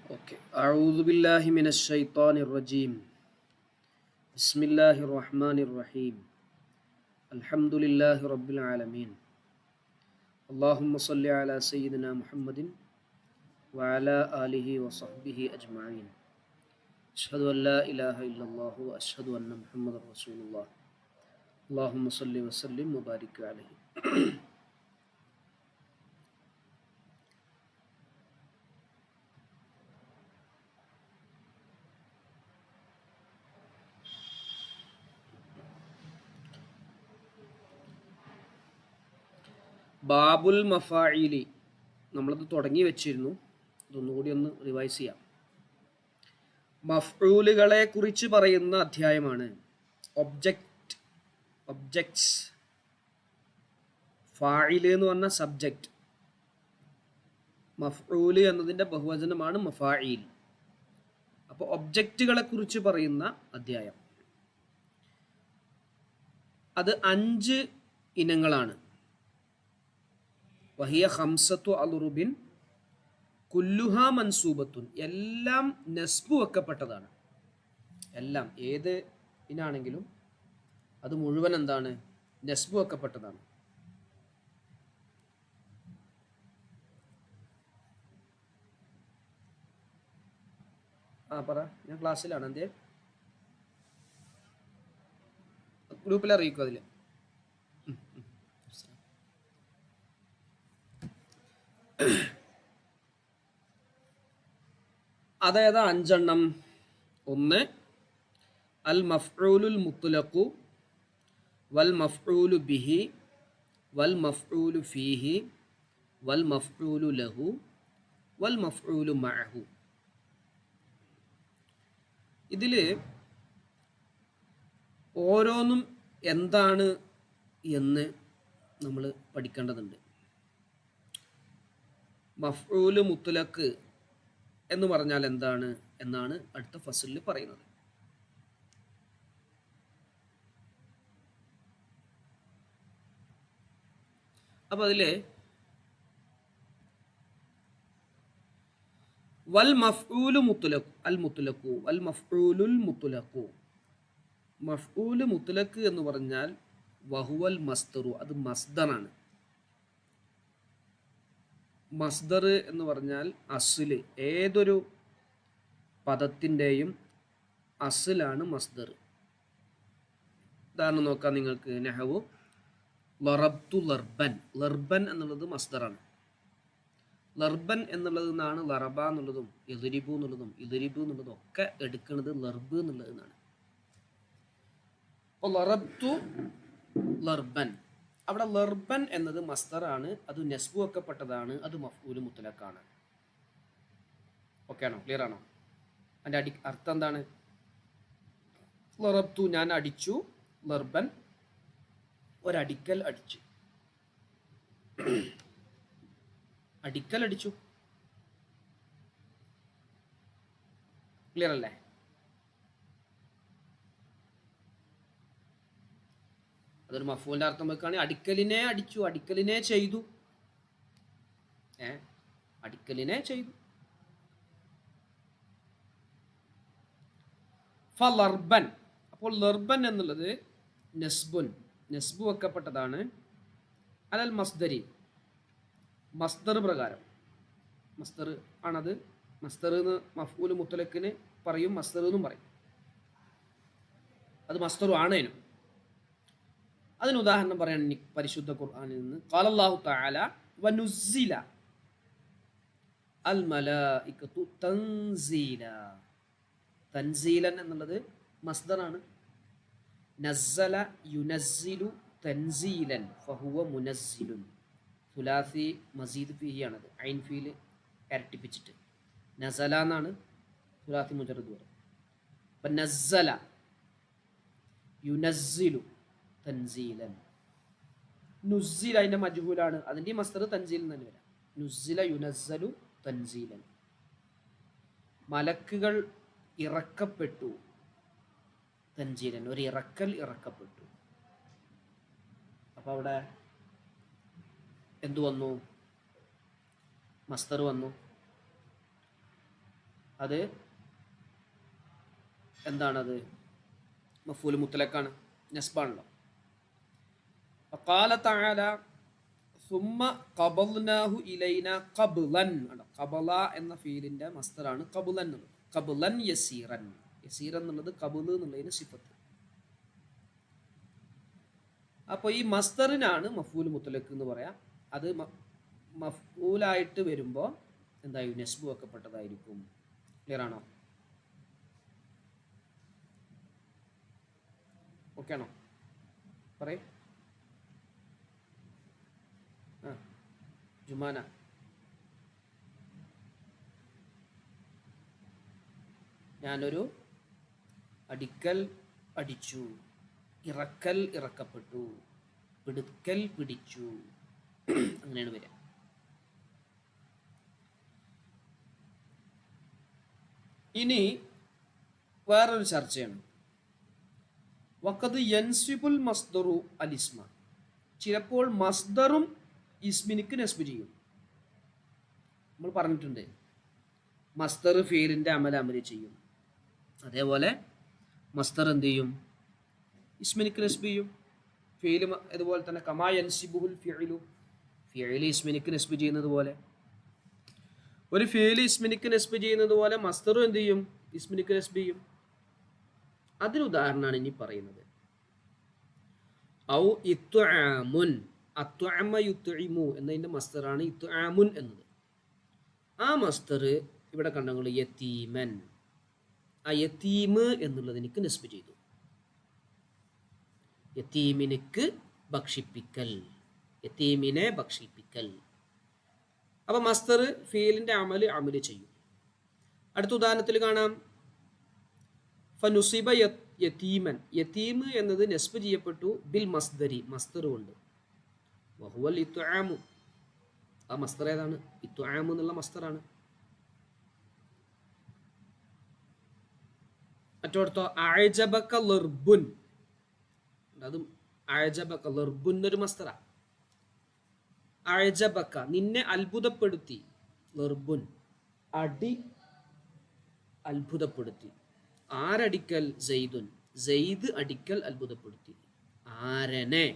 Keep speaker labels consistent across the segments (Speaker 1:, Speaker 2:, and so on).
Speaker 1: اوكي اعوذ بالله من الشيطان الرجيم. بسم الله الرحمن الرحيم. الحمد لله رب العالمين. اللهم صل على سيدنا محمد وعلى آله وصحبه أجمعين. أشهد أن لا إله إلا الله وأشهد أن محمد رسول الله. اللهم صل وسلم وبارك عليه. ബാബുൽ മഫായിലി നമ്മളത് തുടങ്ങി വെച്ചിരുന്നു. ഇതൊന്നുകൂടി ഒന്ന് റിവൈസ് ചെയ്യാം. മഫ്ഊലുകളെ കുറിച്ച് പറയുന്ന അധ്യായമാണ്. ഒബ്ജക്ട്സ്, ഫായില് എന്ന് പറഞ്ഞ സബ്ജക്റ്റ്, മഫ്ഊല് എന്നതിൻ്റെ ബഹുവചനമാണ് മഫായിൽ. അപ്പോൾ ഒബ്ജക്റ്റുകളെ കുറിച്ച് പറയുന്ന അധ്യായം. അത് 5 ഇനങ്ങളാണ്. വഹിയ ഖംസത്തു അൽറുബിൻ കുല്ലുഹാ മൻസൂബത്തുൻ. എല്ലാം നസ്ബ് വെക്കപ്പെട്ടതാണ്. എല്ലാം ഏത് ഇനാണെങ്കിലും അത് മുഴുവൻ എന്താണ്? നസ്ബ് വെക്കപ്പെട്ടതാണ്. പറ, ഞാൻ ക്ലാസ്സിലാണ്. എന്തേ ഗ്രൂപ്പിൽ അറിയിക്കും. അതിൽ അതേതാ 5 എണ്ണം? 1 അൽ മഫ്ഊലുൽ മുത്ലഖു വൽ മഫ്ഊലു ബിഹി വൽ മഫ്ഊലു ഫീഹി വൽ മഫ്ഊലു ലഹു വൽ മഫ്ഊലു മഅഹു. ഇതിൽ ഓരോന്നും എന്താണ് എന്ന് നമ്മൾ പഠിക്കേണ്ടതുണ്ട്. മഫ്ഊല് മുത്ലഖ് എന്ന് പറഞ്ഞാൽ എന്താണ് എന്നാണ് അടുത്ത ഫസലിൽ പറയുന്നത്. അപ്പൊ അതിലെ വൽ മഫ്ഊലു മുത്ലഖു അൽ മുത്ലഖു വൽ മഫ്ഊലുൽ മുത്ലഖു. മഫ്ഊല് മുത്ലഖ് എന്ന് പറഞ്ഞാൽ വഹുവൽ മസ്ദറു, അത് മസ്ദറാണ്. മസ്ദർ എന്ന് പറഞ്ഞാൽ അസ്ല്. ഏതൊരു പദത്തിൻ്റെയും അസ്ലാണ് മസ്ദർ. ഉദാഹരണം നോക്കാം നിങ്ങൾക്ക്. നഹവു ലറബ്തു ലർബൻ. ലർബൻ എന്നുള്ളത് മസ്ദറാണ്. ലർബൻ എന്നുള്ളത് നിന്നാണ് ലറബ എന്നുള്ളതും ഇദ്രിബു എന്നുള്ളതും ഇദ്രിബു എന്നുള്ളതും ഒക്കെ എടുക്കുന്നത് ലർബ് എന്നുള്ളത് നിന്നാണ്. അപ്പോൾ ലറബ്തു ലർബൻ, അവിടെ ലർബൻ എന്നത് മസ്ദറാണ്. അത് നസ്ബ് വെക്കപ്പെട്ടതാണ്. അത് മഫ്ഊല് മുത്ലഖാണ്. ഓക്കെ ആണോ? ക്ലിയർ ആണോ? അതിൻ്റെ അർത്ഥം എന്താണ്? ലറബ്തു, ഞാൻ അടിച്ചു. ലർബൻ, ഒരടിക്കൽ അടിച്ചു. അടിക്കൽ അടിച്ചു. ക്ലിയർ അല്ലേ? അതൊരു മഫ്ഊലിന്റെ അർത്ഥം വെക്കുകയാണെങ്കിൽ അടിക്കലിനെ അടിച്ചു, അടിക്കലിനെ ചെയ്തു. അടിക്കലിനെ ചെയ്തു. ഫലർബൻ. അപ്പോൾ ലർബൻ എന്നുള്ളത് നസ്ബുൻ, നസ്ബ് വെക്കപ്പെട്ടതാണ്. അലൽ മസ്ദരി, മസ്ദർ പ്രകാരം. മസ്ദർ ആണത്. മസ്ദർ എന്ന് മഫ്ഊല് മുത്ലഖിന് പറയും, മസ്ദർ എന്നും പറയും. അത് മസ്ദറും ആണേനും. അതിന് ഉദാഹരണം പറയാൻ പരിശുദ്ധ ഖുർആനിൽ നിന്ന് ഖാലല്ലാഹു തആല വനുസ്സില അൽ മലായികതു തൻസീല. തൻസീലൻ എന്നുള്ളത് മസ്ദറാണ്. നസ്സല യുനസ്സിലു തൻസീലൻ ഫഹുവ മുനസ്സിലുൻ. സുലാസി മസീദ് ഫീഹി ആണത്. ഐൻ ഫീൽ ഇരട്ടിപ്പിച്ചിട്ട് നസല എന്നാണ് സുലാസി മുജറദ് വരെ. അപ്പം നസ്സല യുനസ്സിലു തൻസീലൻ. നുസ്സില അതിൻ്റെ മജ്ഹൂലാണ്. അതിൻ്റെ മസ്ദർ തൻസീൽ തന്നെ വരാം. നുസ്സില യുനസ്സലു തൻസീലൻ. മലക്കുകൾ ഇറക്കപ്പെട്ടു. തൻസീലൻ, ഒരു ഇറക്കൽ ഇറക്കപ്പെട്ടു. അപ്പോൾ അവിടെ എന്തു വന്നു? മസ്ദർ വന്നു. അത് എന്താണത്? മഫ്ഊൽ മുത്ലഖാണ്, നസ്ബാണല്ലോ. ഖാല തആല സുമ്മ ഖബൽനാഹു ഇലൈന ഖബ്ലൻ. ഖബല എന്ന ഫീലിന്റെ മസ്ദറാണ് ഖബ്ലൻ എന്നുള്ളത്. ഖബ്ലൻ യസീറൻ. യസീറൻ എന്നുള്ളത് ഖബ്ല് എന്നുള്ളതിന് സിഫത്ത്. അപ്പോൾ ഈ മസ്ദറിനാണ് മഫ്ഊൽ മുത്ലഖ് എന്ന് പറയാം. അത് മഫ്ഊലായിട്ട് വരുമ്പോൾ എന്തായി? നസ്ബ് വെക്കപ്പെട്ടതായിരിക്കും. ക്ലിയർ ആണോ? ഓക്കെ ആണോ? പറയ്. ജുമാന, ഞാനൊരു അടിക്കൽ അടിച്ചു, ഇറക്കൽ ഇറക്കപ്പെട്ടു, പിടുക്കൽ പിടിച്ചു, അങ്ങനെയാണ് വരിക. ഇനി വേറൊരു ചർച്ചയാണ്. വഖദ് യൻസിബുൽ മസ്ദറു അലിസ്മ. ചിലപ്പോൾ മസ്ദറും ഇസ്മിനിക്ക് നസ്ബ് ചെയ്യും. നമ്മൾ പറഞ്ഞിട്ടുണ്ട്, മസ്ദർ ഫീലിൻ്റെ അമല് ചെയ്യും. അതേപോലെ മസ്ദർ എന്ത് ചെയ്യും? ഇസ്മിനിക്ക് നസ്ബ് ചെയ്യും. ഫീല് അതുപോലെ തന്നെ കമാ യൻസിബുൽ ഫിഇലു. ഫിഇൽ ഇസ്മിനിക്ക് നസ്ബ് ചെയ്യുന്നത് പോലെ, ഒരു ഫീല് ഇസ്മിനിക്ക് നസ്ബ് ചെയ്യുന്നത് പോലെ മസ്ദറും എന്ത് ചെയ്യും? ഇസ്മിനിക്ക് നസ്ബ് ചെയ്യും. അതിന് ഉദാഹരണമാണ് ഇനി പറയുന്നത്. ഔ ഇത്ആമുൻ. അത്അമ യുത്ഇമു എന്നതിൻ്റെ മസ്ദറാണ് ഇത്ആമുൻ എന്നത്. ആ മസ്ദർ ഇവിടെ കണ്ടങ്ങൾ യതീമൻ. ആ യതീമ് എന്നുള്ളതിനിക്ക് നസ്ബ് ചെയ്തു. യതീമിനിക്ക് ഭക്ഷിപ്പിക്കൽ, യതീമിനെ ഭക്ഷിപ്പിക്കൽ. അപ്പം മസ്ദർ ഫീലിൻ്റെ അമല് ചെയ്യും. അടുത്ത ഉദാഹരണത്തിൽ കാണാം, ഫനുസിബ യതീമൻ. യതീം എന്നത് നസ്ബ് ചെയ്യപ്പെട്ടു ബിൽ മസ്ദരി, മസ്ദർ കൊണ്ട്. വഹുവൽ ഇത്ആമു. ആ മസ്ദർ ഏതാണ്? ഇത്ആമു എന്നുള്ള മസ്ദറാണ്. മറ്റോടത്തോ അഅജബക ലർബുൻ. അതും അഅജബക ലർബുൻ എന്നൊരു മസ്ദറാ. അഅജബക നിന്നെ അത്ഭുതപ്പെടുത്തി, ലർബുൻ അടി അത്ഭുതപ്പെടുത്തി. ആരടിക്കൽ? സെയ്ദുൻ. സെയ്ദ് അടിക്കൽ അത്ഭുതപ്പെടുത്തി. ആരനെ?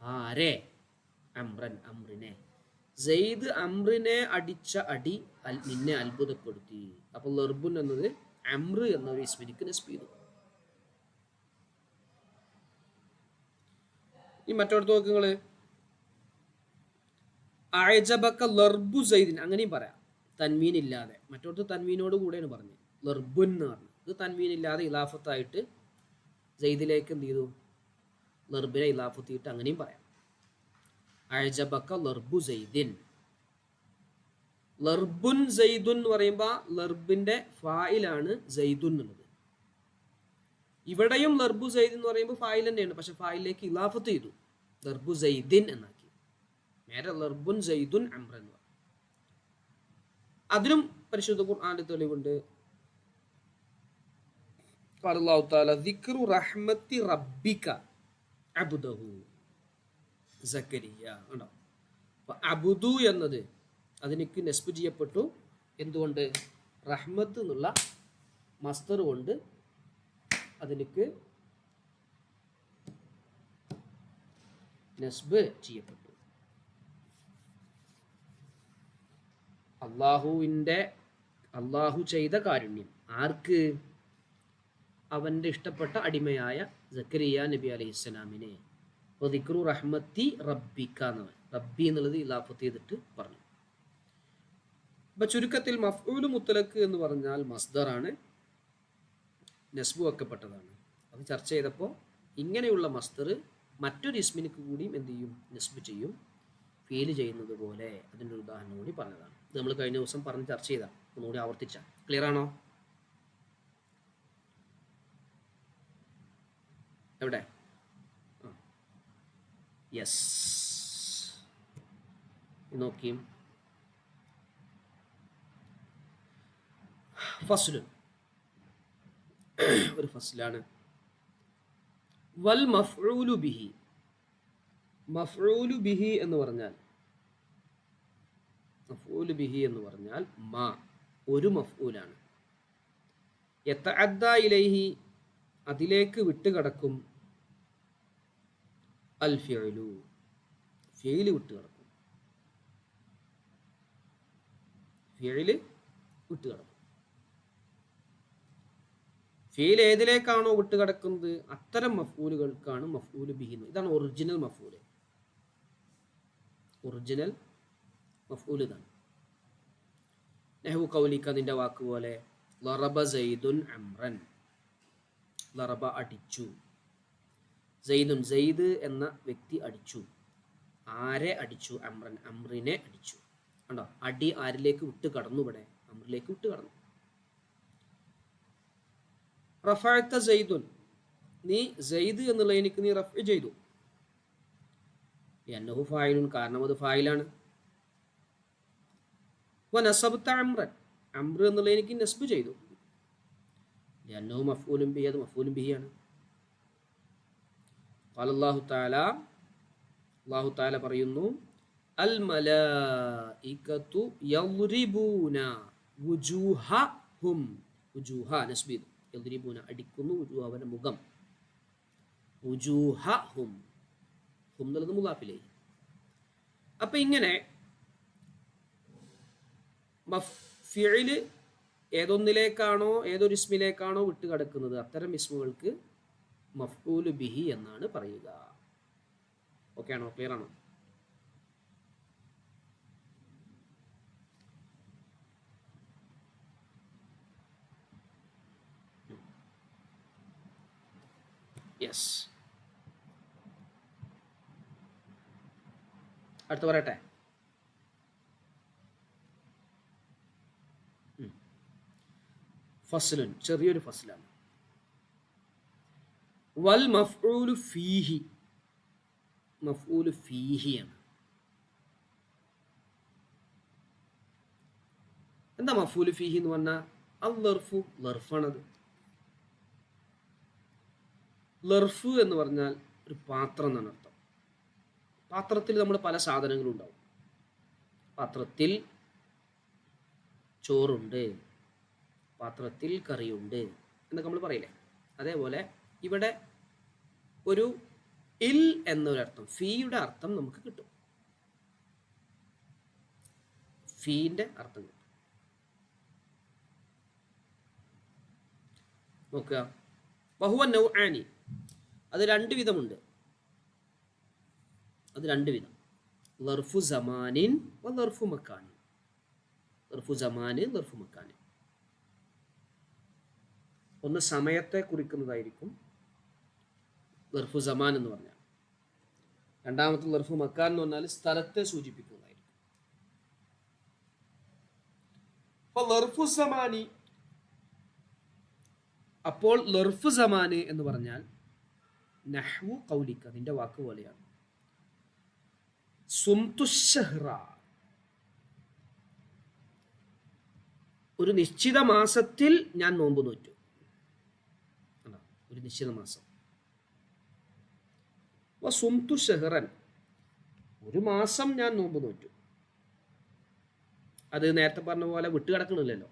Speaker 1: ആരെ? അംറൻ, അംറിനെ. സെയ്ദ് അംറിനെ അടിച്ച അടി നിന്നെ അത്ഭുതപ്പെടുത്തി. അപ്പോൾ ലർബുൻ എന്നത് അംർ എന്നൊരു ഇസ്മിനിക്ക് നസ്ബ് ചെയ്തു. ഈ മറ്റോടത്ത് നോക്കുങ്ങള്, അഅജബക ലർബു സെയ്ദിൻ, അങ്ങനെയും പറയാം, തൻവീൻ ഇല്ലാതെ. മറ്റോടത്ത് തൻവീനോട് കൂടെയാണ് പറഞ്ഞത്, ലർബുൻ എന്ന് പറഞ്ഞു. ഇത് തൻവീൻ ഇല്ലാതെ ഇലാഫത്തായിട്ട് സെയ്ദിലേക്ക് എന്ത് ചെയ്തു? ലർബിനെ ഇലാഫത്തിയിട്ട് അങ്ങനെയും പറയാം. അഅജബക ലർബു സെയ്ദിൻ. ലർബുൻ സെയ്ദുൻ എന്ന് പറയുമ്പോൾ ലർബിന്റെ ഫായിലാണ് സെയ്ദുൻ എന്നുള്ളത്. ഇവിടെയും ലർബു സെയ്ദ് എന്ന് പറയുമ്പോൾ ഫായിൽ തന്നെയാണ്, പക്ഷെ ഫായിലേക്ക് ഇലാഫത്ത് ചെയ്തു, ലർബു സെയ്ദിൻ എന്നാക്കി. നേരെ ലർബുൻ സെയ്ദുൻ അംറ എന്ന് പറഞ്ഞു. അതിനും പരിശുദ്ധ ഖുർആനിൽ തെളിവുണ്ട്. ഖാലല്ലാഹു തആല ദിക്റു റഹ്മത്തി റബ്ബിക അബ്ദഹു സക്കരിയ. ഉണ്ടോ? അപ്പോൾ അബ്ദു എന്നത് അതിനിക്ക് നസ്ബ് ചെയ്യപ്പെട്ടു. എന്തുകൊണ്ട്? റഹ്മത്ത് എന്നുള്ള മസ്ദർ കൊണ്ട് അതിനിക്ക് നസ്ബ് ചെയ്യപ്പെട്ടു. അള്ളാഹു ചെയ്ത കാരുണ്യം ആർക്ക്? അവൻ്റെ ഇഷ്ടപ്പെട്ട അടിമയായ സക്കരിയ നബി അലൈഹിസ്സലാമിനെ. അപ്പോൾ ദിക്റു റഹ്മത്തി റബ്ബിക എന്നാണ്, റബ്ബി എന്നുള്ളത് ഇലാഫത്ത് ചെയ്തിട്ട് പറഞ്ഞു. അപ്പം ചുരുക്കത്തിൽ മഫ്ഊൽ മുത്ലഖ് എന്ന് പറഞ്ഞാൽ മസ്ദറാണ്, നസ്ബ് വെക്കപ്പെട്ടതാണ്. അത് ചർച്ച ചെയ്തപ്പോൾ ഇങ്ങനെയുള്ള മസ്ദർ മറ്റൊരു ഇസ്മിനിക്ക് കൂടിയും എന്ത് ചെയ്യും? നസ്ബ് ചെയ്യും, ഫീൽ ചെയ്യുന്നത് പോലെ. അതിൻ്റെ ഒരു ഉദാഹരണം കൂടി പറഞ്ഞതാണ്. ഇത് നമ്മൾ കഴിഞ്ഞ ദിവസം പറഞ്ഞ് ചർച്ച ചെയ്താൽ ഒന്നുകൂടി ആവർത്തിച്ച ക്ലിയർ ആണോ? എവിടെ? യെസ്, നോക്കിയും ഫസ്ലുൻ, ഒരു ഫസ്ലാണ്. വൽ മഫ്ഊലു ബിഹി. മഫ്ഊലു ബിഹി എന്ന് പറഞ്ഞാൽ, മഫ്ഊലു ബിഹി എന്ന് പറഞ്ഞാൽ മാ ഒരു മഫ്ഊലാണ്. യതഅദ്ദാ ഇലൈഹി അതിലേക്ക് വിട്ടുകിടക്കും അൽ ഫിഅലു ഫിഅല് വിട്ടുകിടക്കും. ഫിഅല് വിട്ടുകിടക്കും. ഫിഅൽ ഏതിലേക്കാണോ വിട്ടുകിടക്കുന്നത് അത്തരം മഫ്ഊലുകൾക്കാണ് മഫ്ഊലു ബിഹി. ഇതാണ് ഒറിജിനൽ മഫ്ഊല്. ഒറിജിനൽ മഫ്ഊൽ ഇതാണ്. നഹ്വു ഖൗലിക അതിൻ്റെ വാക്ക് പോലെ ലറബ സൈദുൻ അംറൻ. ലറബ അടിച്ചു. സൈദുൻ സൈദ് എന്ന വ്യക്തി അടിച്ചു. ആരെ അടിച്ചു? അംറൻ അംറിനെ അടിച്ചു. കണ്ടോ, അടി ആരിലേക്ക് വിട്ട് കടന്നു? ഇവിടെ അംറിലേക്ക് വിട്ട് കടന്നു. റഫഅത സൈദുൻ നീ സൈദ് എന്നുള്ള എനിക്ക് നീ റഫ് ചെയ്തു. ലിഅന്നഹു ഫായിലുൻ കാരണം അത് ഫായിലാണ്. വനസബ്ത അംറൻ അംർ എന്നുള്ള എനിക്ക് നസ്ബ് ചെയ്തു. ലിഅന്നഹു മഫ്ഊലുൻ ബിഹി അത് മഫ്ഊലുൻ ബിഹിയാണ്. ഖാല അല്ലാഹു തആല അല്ലാഹു തആല പറയുന്നു അൽ മലായികതു യദ്രിബൂന വുജൂഹഹും. വുജൂഹ നസ്ബ് ചെയ്തു. യദ്രിബൂന അടിക്കുന്നു. വുജൂഹ അവരുടെ മുഖം. വുജൂഹഹും ഹും എന്നുള്ളത് മുദാഫിലേക്ക്. അപ്പൊ ഇങ്ങനെ ഫിഅല് ഏതൊന്നിലേക്കാണോ ഏതൊരു ഇസ്മിലേക്കാണോ വിട്ട് കിടക്കുന്നത് അത്തരം ഇസ്മുകൾക്ക് മഫ്ഊലു ബിഹി എന്നാണ് പറയുക. ഓക്കെ ആണോ? ക്ലിയർ ആണോ? യെസ്. അടുത്ത് പറയട്ടെ. ഫസ്ലുൻ ചെറിയൊരു ഫസ്ലാണ്. വൽ മഫ്ഊലു ഫീഹി മഫ്ഊലു ഫീഹിയാണ്. എന്താ മഫ്ഊലു ഫീഹി എന്ന് പറഞ്ഞാൽ? അൽ ലർഫു ലർഫാണത്. ലർഫ് എന്ന് പറഞ്ഞാൽ ഒരു പാത്രം എന്നാണ് അർത്ഥം. പാത്രത്തിൽ നമ്മൾ പല സാധനങ്ങളും ഉണ്ടാവും. പാത്രത്തിൽ ചോറുണ്ട്, പാത്രത്തിൽ കറിയുണ്ട് എന്നൊക്കെ നമ്മൾ പറയില്ലേ. അതേപോലെ ഇവിടെ ഒരു ഇൽ എന്നൊരർത്ഥം, ഫീയുടെ അർത്ഥം നമുക്ക് കിട്ടും. ഫീന്റെ അർത്ഥം കിട്ടും. നോക്കുക. വഹുവ നൗആനി അത് രണ്ട് വിധമുണ്ട്. അത് രണ്ട് വിധം. ലർഫു സമാനിൻ വ ലർഫു മക്കാനിൻ. ലർഫു സമാന് ലർഫു മക്കാന്. ഒന്ന് സമയത്തെ കുറിക്കുന്നതായിരിക്കും ലർഫു സമാൻ എന്ന് പറഞ്ഞാൽ. രണ്ടാമത്തെ ലർഫു മക്കാൻ എന്ന് പറഞ്ഞാൽ സ്ഥലത്തെ സൂചിപ്പിക്കുന്നതായിരിക്കും. അപ്പോൾ ലർഫു സമാനി, അപ്പോൾ ലർഫു സമാന് എന്ന് പറഞ്ഞാൽ നഹ്വു ഖൗലിക അതിന്റെ വാക്ക് പോലെയാണ്. സുംതു ശഹ്റ ഒരു നിശ്ചിത മാസത്തിൽ ഞാൻ നോമ്പ് നോറ്റു. ഒരു നിശ്ചിത മാസം. സുംതു ഷഹ്റൻ ഒരു മാസം ഞാൻ നോമ്പ് നോറ്റു. അത് നേരത്തെ പറഞ്ഞ പോലെ വിട്ടുകിടക്കണില്ലല്ലോ.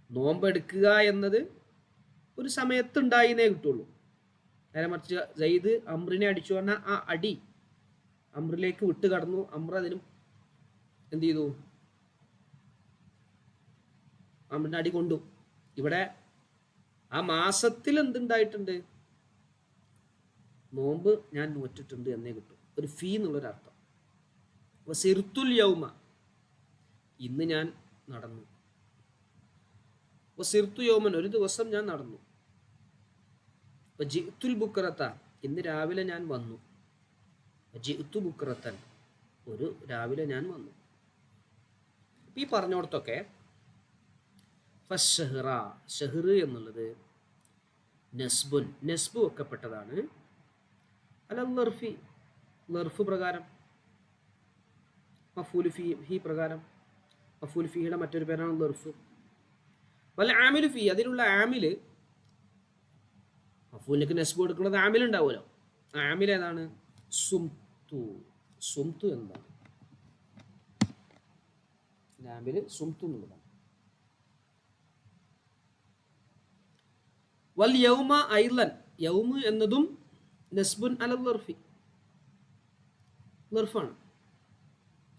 Speaker 1: നോമ്പെടുക്കുക എന്നത് ഒരു സമയത്തുണ്ടായിന്നേ കിട്ടുള്ളൂ. നേരെ മറിച്ച് സയ്യിദ് അമ്രിനെ അടിച്ചു പറഞ്ഞാൽ ആ അടി അമ്രിലേക്ക് വിട്ട് കടന്നു. അമ്ര അതിനും എന്ത് ചെയ്തു? അമ്രിന്റെ അടി കൊണ്ടു. ഇവിടെ ആ മാസത്തിൽ എന്തുണ്ടായിട്ടുണ്ട്? നോമ്പ് ഞാൻ നോറ്റിട്ടുണ്ട് എന്നേ കിട്ടും. ഒരു ഫീ എന്നുള്ളൊരർത്ഥം. അപ്പോൾ സിർത്തുൽ യൗമ ഇന്ന് ഞാൻ നടന്നു. അപ്പോൾ സിർത്തു യൗമൻ ഒരു ദിവസം ഞാൻ നടന്നു. അപ്പോൾ ജിഅ്തുൽ ബുക്രത ഇന്ന് രാവിലെ ഞാൻ വന്നു. ജിഅ്തു ബുക്രതൻ ഒരു രാവിലെ ഞാൻ വന്നു. ഈ പറഞ്ഞോടത്തൊക്കെ ഫശ്ശഹ്റ ഷഹ്ർ എന്നുള്ളത് നസ്ബുൻ നസ്ബ് വെക്കപ്പെട്ടതാണ്. അലൽ ലർഫി ലർഫ് പ്രകാരം, മഫ്ഊലു ഫീഹി പ്രകാരം. മഫ്ഊലു ഫീഹിയുടെ മറ്റൊരു പേരാണ് ലർഫ്. വൽ ആമിലു ഫീ അതിലുള്ള ആമില് മഫ്ഊലിലേക്ക് നസ്ബ് കൊടുക്കുന്നത് ആമിൽ ഉണ്ടാവുമല്ലോ. ആമിൽ ഏതാണ്? സുംതു. സുംതു എന്താണ്? ആമിൽ സുംതു എന്നുള്ളതാണ്. വൽ യൗമ ഐലൻ, യൗമ് എന്നതും നസ്ബുൻ അലൽ ലർഫി, ലർഫാണ്,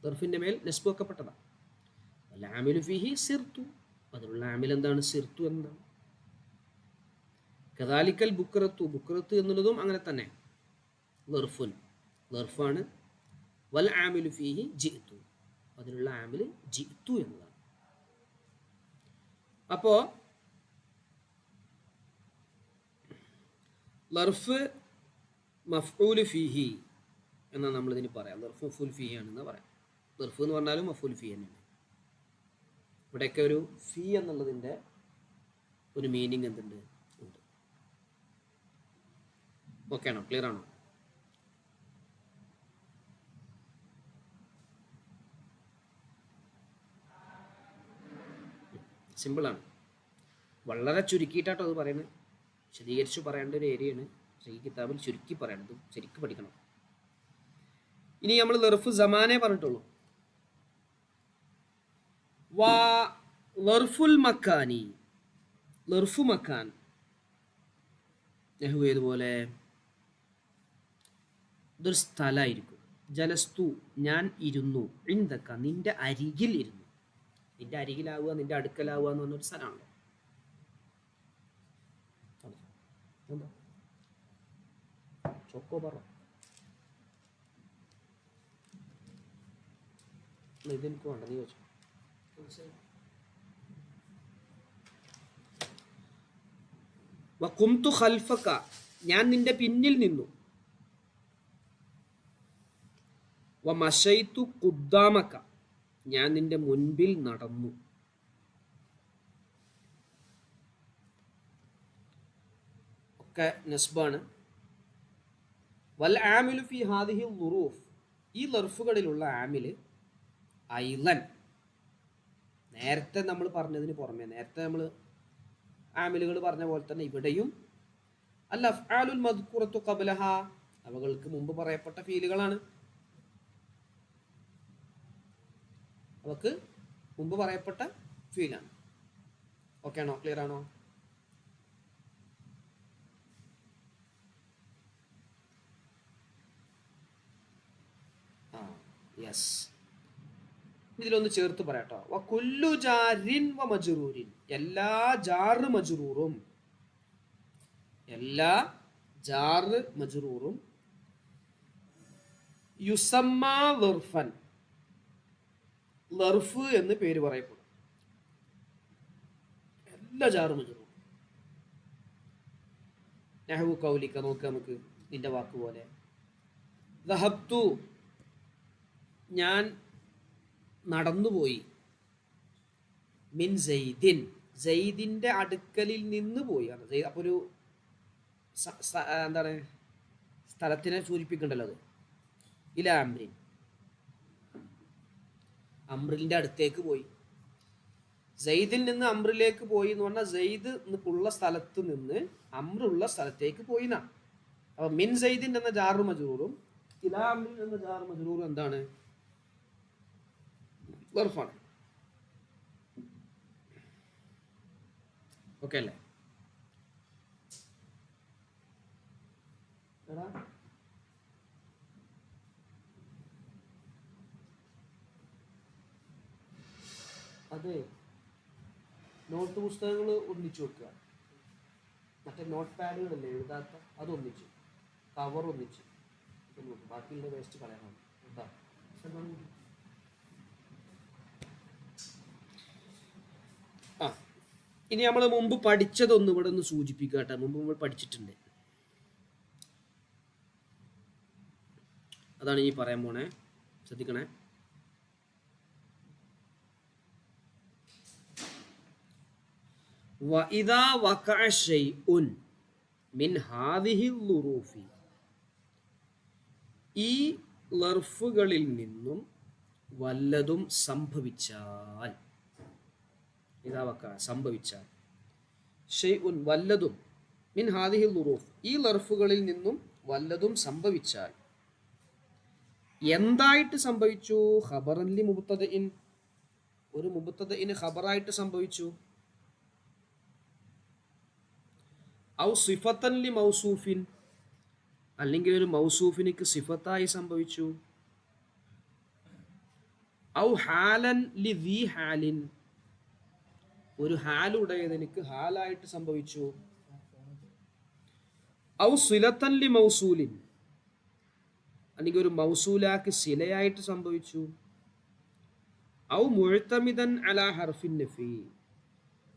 Speaker 1: ലർഫിന്റെ മേൽ നസ്ബ് വെക്കപ്പെട്ടതാണ്. വൽ ആമിലു ഫീഹി സിർതു, അതിലുള്ള ആമിൽ എന്താണ്? സിർതു എന്താണ്. കദാലിക്കൽ ബുക്രത്തു, ബുക്രത്ത് എന്നുള്ളതും അങ്ങനെ തന്നെ ലർഫുൻ, ലർഫാണ്. വൽ ആമിലു ഫീഹി ജിഅ്തു, അതിലുള്ള ആമിൽ ജിഅ്തു എന്നതാണ്. അപ്പോ ലർഫ് മഫ്ഊൽ ഫീഹി എന്നാണ് നമ്മൾ ഇതിന് പറയാം. ലർഫ് മഫ്ഊൽ ഫീഹി ആണെന്ന് പറയാം. ലർഫ് എന്ന് പറഞ്ഞാലും മഫ്ഊൽ ഫീഹി തന്നെയാണ്. ഇവിടെയൊക്കെ ഒരു ഫീ എന്നുള്ളതിൻ്റെ ഒരു മീനിങ് എന്തുണ്ട്? ഉണ്ട്. ഓക്കെ ആണോ? ക്ലിയർ ആണോ? സിമ്പിളാണ്. വളരെ ചുരുക്കിയിട്ടാട്ടോ അത് പറയുന്നത്. വിശദീകരിച്ചു പറയേണ്ട ഒരു ഏരിയയാണ്. പക്ഷേ ഈ കിതാബിൽ ചുരുക്കി പറയണത്, ശരിക്കും പഠിക്കണം. ഇനി നമ്മൾ ലർഫ് സമാനേ പറഞ്ഞിട്ടുള്ളൂ. വാ ലർഫുൽ മക്കാനി, ലർഫു മക്കാൻ നെഹു ഏതുപോലെ? ഇതൊരു സ്ഥലമായിരിക്കും. ജലസ്തു, ഞാൻ ഇരുന്നു. ഇൻദക, നിന്റെ അരികിൽ ഇരുന്നു. നിന്റെ അരികിലാവുക, നിന്റെ അടുക്കലാവുക എന്ന് പറഞ്ഞൊരു സ്ഥലമാണല്ലോ. എന്താ ചോക്കോ പറ, ഇതെനിക്ക് വേണ്ട, നീ വെച്ചു. വഖുംതു ഖൽഫക, ഞാൻ നിന്റെ പിന്നിൽ നിന്നു. വമശൈതു ഖുദ്ദാമക, ഞാൻ നിന്റെ മുൻപിൽ നടന്നു. ഒക്കെ നസ്ബാണ്. വൽ ആമിലു ഫി ഹാദിഹി ളുറൂഫ്, ഈ ലർഫുകളിലുള്ള ആമില് ഐലൻ, നേരത്തെ നമ്മൾ പറഞ്ഞതിന് പുറമെ, നേരത്തെ നമ്മൾ ആമിലുകൾ പറഞ്ഞ പോലെ തന്നെ ഇവിടെയും അൽ അഫ്ആലുൽ മദ്കൂറത്തു ഖബ്ലഹ, അവകൾക്ക് മുമ്പ് പറയപ്പെട്ട ഫീലുകളാണ്. അവക്ക് മുമ്പ് പറയപ്പെട്ട ഫീലാണ്. ഓക്കെ ആണോ? ക്ലിയർ ആണോ? യെസ്. ഇതിലൊന്ന് ചേർത്ത് പറയാട്ടോ. വകുല്ലു ജാരിൻ വ മജ്റൂരിൻ, എല്ലാ ജാറ് മജ്റൂറും, എല്ലാ ജാറ് മജ്റൂറും യുസമ്മ ലർഫൻ, ലർഫ് എന്ന് പേര് പറയപ്പെടും. എല്ലാ ജാറ് മജ്റൂറും. നഹ്വു കൗലിക, നോക്കുക നമുക്ക്, നിന്റെ വാക്ക് പോലെ. ദഹബ്തു, ഞാൻ നടന്നുപോയി. മിൻ സെയ്ദിൻ, സെയ്ദിന്റെ അടുക്കലിൽ നിന്ന് പോയി. അപ്പോൾ ഒരു എന്താണ്, സ്ഥലത്തിനെ സൂചിപ്പിക്കണ്ടല്ലോ അത്. ഇല അമ്രിൻ, അമ്രിലിന്റെ അടുത്തേക്ക് പോയി. സെയ്ദിൽ നിന്ന് അമ്രിലേക്ക് പോയി എന്ന് പറഞ്ഞാൽ സെയ്ദ് ഉള്ള സ്ഥലത്ത് നിന്ന് അമ്രുള്ള സ്ഥലത്തേക്ക് പോയി എന്നാണ്. അപ്പൊ മിൻ സെയ്ദിൻ എന്ന ജാറു മജ്റൂറും ഇലാ അമ്രിൻ എന്ന ജാറു മജ്റൂറും എന്താണ്? ലർഫാണ്. ഓക്കെ അല്ലേ? അതെ, നോട്ട് പുസ്തകങ്ങൾ ഒന്നിച്ചു വെക്കുക. മറ്റേ നോട്ട് പാഡുകളല്ലേ എഴുതാത്ത, അത് ഒന്നിച്ചു, കവർ ഒന്നിച്ചു, ബാക്കിയുള്ള വേസ്റ്റ് കളയണം കേട്ടോ. ആ, ഇനി നമ്മൾ മുമ്പ് പഠിച്ചതൊന്നും ഇവിടെ ഒന്ന് സൂചിപ്പിക്കുക കേട്ടോ. മുമ്പ് നമ്മൾ പഠിച്ചിട്ടുണ്ട്, അതാണ് ഈ പറയാൻ പോണേ. ശ്രദ്ധിക്കണേ. വഇദാ വഖഅ ശൈഉൻ മിൻ ഹാദിഹി ളുറൂഫി, ഈ ലർഫുകളിൽ നിന്നും വല്ലതും സംഭവിച്ചാൽ, ഇദാ വഖഅ, സംഭവിച്ചാൽ, ഷൈഉൻ, വല്ലതും, മിൻ ഹാദിഹി ളുറൂഫ്, ഈ ലർഫുകളിൽ നിന്നും വല്ലതും സംഭവിച്ചാൽ, എന്തായിട്ട് സംഭവിച്ചു? ഖബറൻ ലി മുബ്തദഇൻ, ഒരു മുബ്തദഇന് ഖബറായിട്ട് സംഭവിച്ചു. ഔ സിഫത്തൻ ലി മൗസൂഫിൻ, അല്ലെങ്കിൽ ഒരു മൗസൂഫിനിക്ക് സിഫത്തായി സംഭവിച്ചു. ഔ ഹാലൻ ലി ദീ ഹാലിൻ, ഒരു ഹാലുടയതിനിക്ക് ഹാലായിട്ട് സംഭവിച്ചു. ഔ സിലത്തൻ ലി മൗസൂലിൻ, അല്ലെങ്കിൽ ഒരു മൗസൂലാക്ക് സിലയായിട്ട് സംഭവിച്ചു. ഔ മുഅ്തമിദൻ അലാ ഹർഫിൻ നഫി,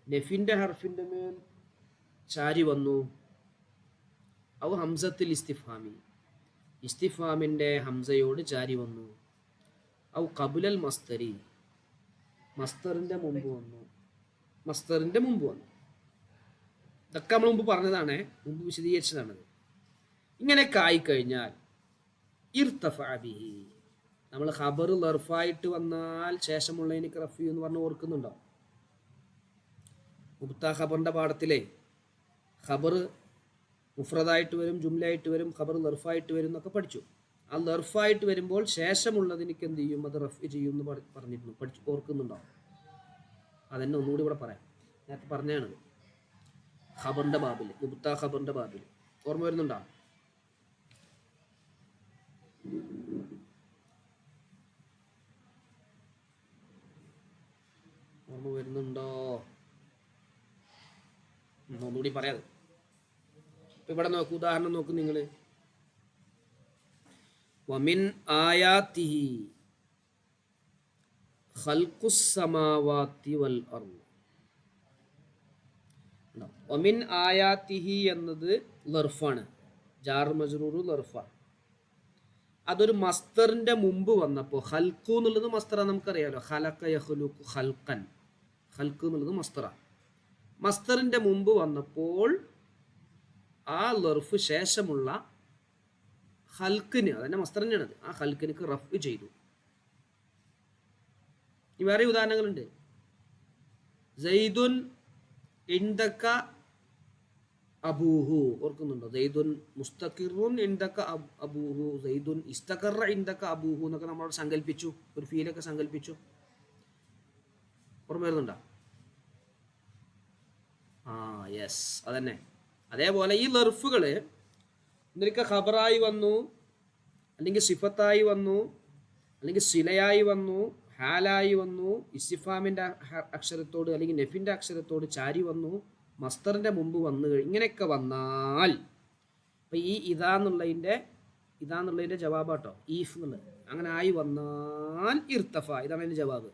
Speaker 1: നഫിന്റെ ഹർഫിന്റെ മേൽ ചാരി വന്നു. ഔ ഹംസത്തിൽ ഇസ്തിഫാമി, ഇസ്തിഫാമിന്റെ ഹംസയോട് ചാരി വന്നു. ഔ ഖബുലൽ മസ്തരി, മസ്തറിന്റെ മുമ്പ് വന്നു. മസ്തറിന്റെ മുമ്പ് വന്നു. ഇതൊക്കെ നമ്മൾ മുമ്പ് പറഞ്ഞതാണ്, മുമ്പ് വിശദീകരിച്ചതാണത്. ഇങ്ങനെയൊക്കെ ആയിക്കഴിഞ്ഞാൽ ഇർതഫഅ ബിഹി, നമ്മൾ ഖബർ ലർഫായിട്ട് വന്നാൽ ശേഷമുള്ളതിനൊക്കെ റഫ്യു എന്ന് പറഞ്ഞ് ഓർക്കുന്നുണ്ടോ? മുബ്താ ഖബറിന്റെ പാഠത്തിലെ ഖബർ മുഫ്രദായിട്ട് വരും, ജുംലയായിട്ട് വരും, ഖബർ ലർഫായിട്ട് വരും എന്നൊക്കെ പഠിച്ചു. ആ ലർഫായിട്ട് വരുമ്പോൾ ശേഷമുള്ളതിനൊക്കെ എന്ത് ചെയ്യും? അത് റഫ് ചെയ്യും എന്ന് പറഞ്ഞിരുന്നു. ഓർക്കുന്നുണ്ടോ? അതെന്നെ ഒന്നുകൂടി ഇവിടെ പറയാം. നേരത്തെ പറഞ്ഞാണ് ഖബറിന്റെ ബാബിൽ, മുബ്താ ഖബറിന്റെ ബാബിൽ. ഓർമ്മ വരുന്നുണ്ടോ? ഓർമ്മ വരുന്നുണ്ടോ? ഒന്നുകൂടി പറയാതെ. ഇപ്പൊ ഇവിടെ നോക്കൂ, ഉദാഹരണം നോക്കൂ നിങ്ങൾ. വമിൻ ആയാതിഹി ഖൽഖുസ് സമാവാതി വൽ അർദ്. വമിൻ ആയാതിഹി എന്നത് ലർഫാണ്, ജാർ മജ്റൂർ ലർഫാണ്. അതൊരു മസ്തറിന്റെ മുമ്പ് വന്നപ്പോൾ, ഖൽഖു എന്നുള്ളത് മസ്തറാണ്, നമുക്കറിയാലോ. ഖലഖ യഖ്ലുഖു ഖൽഖൻ, ഖൽഖ് എന്നുള്ളത് മസ്തറാണ്. മസ്തറിന്റെ മുമ്പ് വന്നപ്പോൾ ആ ലർഫ് ശേഷമുള്ള ഖൽഖിന്, അതന്നെ മസ്തർ തന്നെയാണത്, ആ ഖൽഖിനക്ക് റഫ് ചെയ്തു. ഈ വേറെ ഉദാഹരണങ്ങളുണ്ട്. സൈദുൻ ഇൻദക അബൂഹു, ഓർക്കുന്നുണ്ടോ? സൈദുൻ മുസ്തഖിറുൻ ഇൻദക അബൂഹു, സൈദുൻ ഇസ്തഖറ ഇൻദക അബൂഹു എന്നൊക്കെ നമ്മളോട് സങ്കല്പിച്ചു, ഒരു ഫീലൊക്കെ സങ്കല്പിച്ചു. ഓർമ്മ വരുന്നുണ്ടോ? ആ യെസ്, അതന്നെ. അതേപോലെ ഈ ലർഫുകള് ഒന്നിരിക്ക ഖബറായി വന്നു, അല്ലെങ്കിൽ സിഫത്തായി വന്നു, അല്ലെങ്കിൽ സിലയായി വന്നു, ഹാലായി വന്നു, ഇസ്തിഫാമിന്റെ അക്ഷരത്തോട് അല്ലെങ്കിൽ നെഫിന്റെ അക്ഷരത്തോട് ചാരി വന്നു, മസ്തറിന്റെ മുമ്പ് വന്നു കഴിഞ്ഞു. ഇങ്ങനെയൊക്കെ വന്നാൽ ഇപ്പൊ ഈ ഇതാന്നുള്ളതിന്റെ ജവാബാട്ടോ, ഈഫ് എന്നുള്ളത്. അങ്ങനെ ആയി വന്നാൽ ഇർത്തഫ, ഇതാണ് അതിന്റെ ജവാബ്.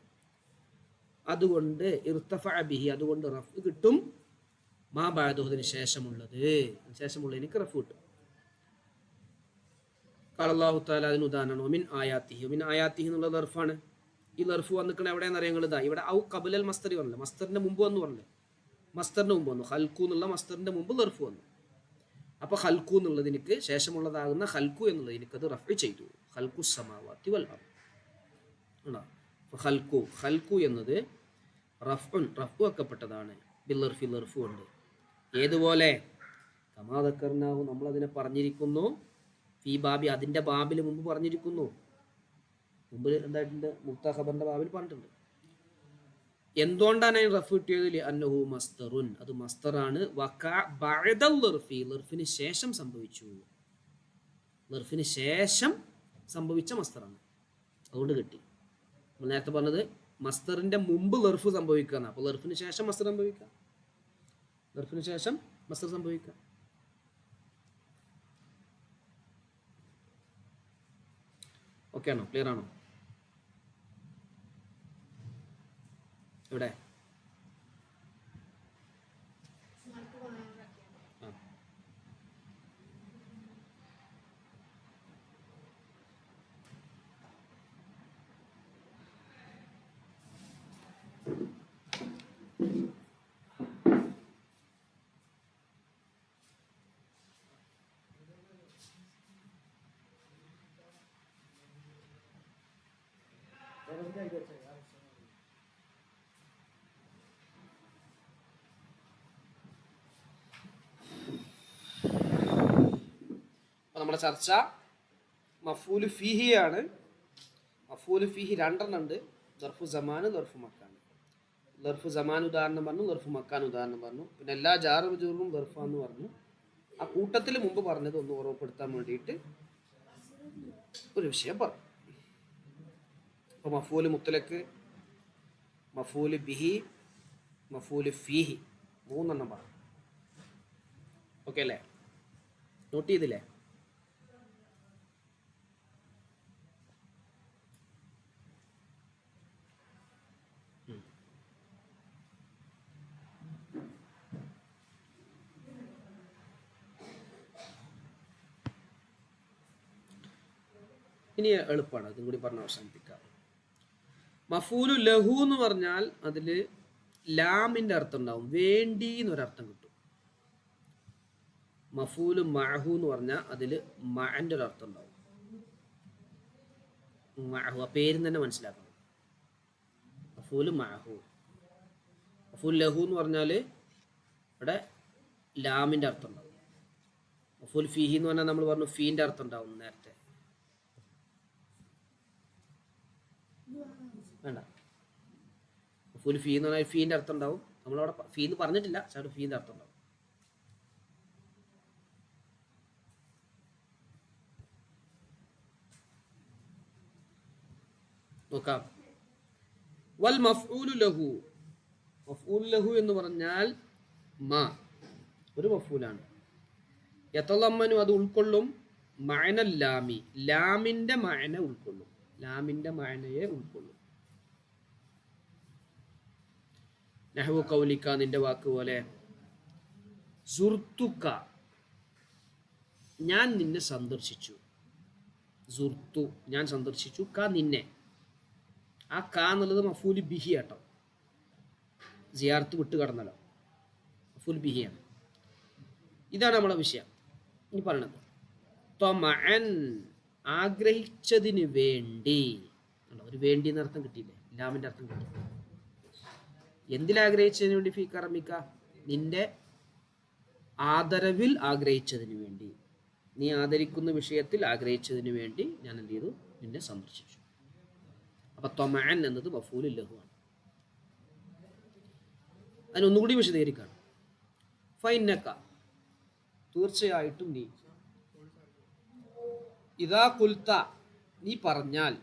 Speaker 1: അതുകൊണ്ട് ഇർത്തഫ ബിഹി, അതുകൊണ്ട് റഫ് കിട്ടും. മാ ബഅദഹുവിന് ശേഷമുള്ളതിന് റഫ് കിട്ടും. ഖാല അല്ലാഹു തആല, അതിന് ഉദാഹരണമാണ് മിൻ ആയാതിഹി. മിൻ ആയാതിഹി എന്നുള്ള ലർഫാണ്. ഈ ലർഫ് വന്നിക്കണ എവിടെയാണെന്ന് അറിയാം. ഇതാ ഇവിടെ ഔ ഖബലൽ മസ്തരി വന്നില്ല, മസ്തറിന്റെ മുമ്പ് വന്നു പറഞ്ഞില്ലേ, മസ്തറിന്റെ മുമ്പ് വന്നു. ഖൽഖു എന്നുള്ള മസ്തറിന്റെ മുമ്പ് ലർഫ് വന്നു. അപ്പൊ ഖൽഖു എന്നുള്ളതിനിക്ക് ശേഷമുള്ളതാകുന്ന ഖൽഖു എന്നുള്ളതിനിക്ക് അത് റഫ് ചെയ്തു. ഖൽഖുസ് സമാവാതി വൽ അർദ്. ഖൽഖു എന്നത് റഫ് ആക്കപ്പെട്ടതാണ്. ബില്ലർഫി, ലർഫ് ഉണ്ട്. ഏതുപോലെ? കമാ ദക്കർനാഹു, നമ്മളതിനെ പറഞ്ഞിരിക്കുന്നു. ഫീ ബാബി, അതിന്റെ ബാബിൽ മുമ്പ് പറഞ്ഞിരിക്കുന്നു. മുമ്പ് എന്തായിട്ടുണ്ട്? മുബ്താ ഖബറിന്റെ ബാബിൽ പറഞ്ഞിട്ടുണ്ട്. എന്തുകൊണ്ടാണ് അതിന് റഫ് കിട്ടിയത്? അന്നഹു മസ്തറുൻ, അത് മസ്തറാണ്. വഖഅ ബഅദൽ ലർഫി, ലർഫിന് ശേഷം സംഭവിച്ചു. ലർഫിന് ശേഷം സംഭവിച്ച മസ്തറാണ്, അതുകൊണ്ട് കിട്ടി. നമ്മൾ നേരത്തെ പറഞ്ഞത് മസ്തറിന്റെ മുമ്പ് ലർഫ് സംഭവിക്കുക. അപ്പോൾ ലർഫിന് ശേഷം മസ്തർ സംഭവിക്കാം, ലർഫിന് ശേഷം മസ്തർ സംഭവിക്കാം. ഓക്കെ ആണോ? ക്ലിയർ ആണോ? ഇവിടെ നമ്മുടെ ചർച്ച മഫൂല് ഫീഹിയാണ്. മഫൂല് ഫീഹി രണ്ടെണ്ണം ഉണ്ട്, ദർഫു സമാന്, ദർഫു മക്കാന്. ലർഫ് സമാൻ ഉദാഹരണം പറഞ്ഞു, ലർഫ് മക്കാൻ ഉദാഹരണം പറഞ്ഞു, പിന്നെ എല്ലാ ജാറ് മജൂറും ലർഫാന്ന് പറഞ്ഞു. ആ കൂട്ടത്തിൽ മുമ്പ് പറഞ്ഞത് ഒന്ന് ഓർമ്മപ്പെടുത്താൻ വേണ്ടിയിട്ട് ഒരു വിഷയം പറഞ്ഞു. അപ്പോൾ മഫൂല് മുത്തലക്ക്, മഫൂല് ബിഹി, മഫൂല് ഫീഹി 3 പറഞ്ഞു. ഓക്കെ അല്ലേ? നോട്ട് ചെയ്തില്ലേ? ഇനി എളുപ്പമാണ്, അതും കൂടി പറഞ്ഞ് അവസാനിപ്പിക്കാം. മഫൂലു ലഹു എന്ന് പറഞ്ഞാൽ അതിൽ ലാമിൻ്റെ അർത്ഥം ഉണ്ടാവും, വേണ്ടി എന്നൊരർത്ഥം കിട്ടും. മഫൂലു മഅഹു എന്ന് പറഞ്ഞാൽ അതിൽ മഅൻ്റെ ഒരു അർത്ഥം ഉണ്ടാവും. മഅഹു ആ പേരും തന്നെ മനസ്സിലാക്കണം. മഫൂലു മഅഹു. മഫൂൽ ലഹു എന്ന് പറഞ്ഞാൽ ഇവിടെ ലാമിൻ്റെ അർത്ഥം ഉണ്ടാവും. മഫൂൽ ഫീഹി എന്ന് പറഞ്ഞാൽ നമ്മൾ പറഞ്ഞു ഫീൻ്റെ അർത്ഥം ഉണ്ടാവും നേരത്തെ. വേണ്ട, മഫൂൽ ഫീ എന്ന് പറഞ്ഞാൽ ഫീൻ്റെ അർത്ഥം ഉണ്ടാവും. നമ്മളവിടെ ഫീ എന്ന് പറഞ്ഞിട്ടില്ല, പക്ഷെ അവിടെ ഫീൻ്റെ അർത്ഥം ഉണ്ടാവും. നോക്കാം. വൽ മഫ്ഊലു ലഹു. മഫ്ഊലു ലഹു എന്ന് പറഞ്ഞാൽ മാ ഒരു മഫ്ഊലാണ്. യതളമ്മനു അത് ഉൾക്കൊള്ളും, മഅനൽ ലാമി ലാമിൻ്റെ മഅന ഉൾക്കൊള്ളും, ലാമിൻ്റെ മഅനയെ ഉൾക്കൊള്ളും. നഹ്വു ഖൗലിക നിന്റെ വാക്ക് പോലെ, സുർത്തുക ഞാൻ നിന്നെ സന്ദർശിച്ചു. സുർത്തു ഞാൻ സന്ദർശിച്ചു, ക നിന്നെ. ആ ക എന്നുള്ളത് മഫൂൽ ബിഹി ആട്ടോ, സിയാർത്ത് വിട്ട് കടന്നല്ലോ, മഫൂൽ ബിഹിയാണ്. ഇതാണ് നമ്മളെ വിഷയം. ഇനി പറയണത് ത്വമഅൻ ആഗ്രഹിച്ചതിന് വേണ്ടി. ഒരു വേണ്ടി എന്നർത്ഥം കിട്ടിയില്ലേ, ലാമിൻ്റെ അർത്ഥം കിട്ടി. എന്തിലാഗ്രഹിച്ചതിന് വേണ്ടി? ഫീ കറമിക്ക നിന്റെ ആദരവിൽ ആഗ്രഹിച്ചതിന് വേണ്ടി, നീ ആദരിക്കുന്ന വിഷയത്തിൽ ആഗ്രഹിച്ചതിന് വേണ്ടി ഞാൻ എന്ത് ചെയ്തു? നിന്നെ സന്ദർശിച്ചു. അപ്പൊ ത്വമഅൻ എന്നത് മഫൂലുൽ ലഹു ആണ്. അതിനൊന്നുകൂടി വിശദീകരിക്കാണ്. ഫൈന്നക തീർച്ചയായിട്ടും നീ, ഇദാ ഖുൽത നീ പറഞ്ഞാൽ,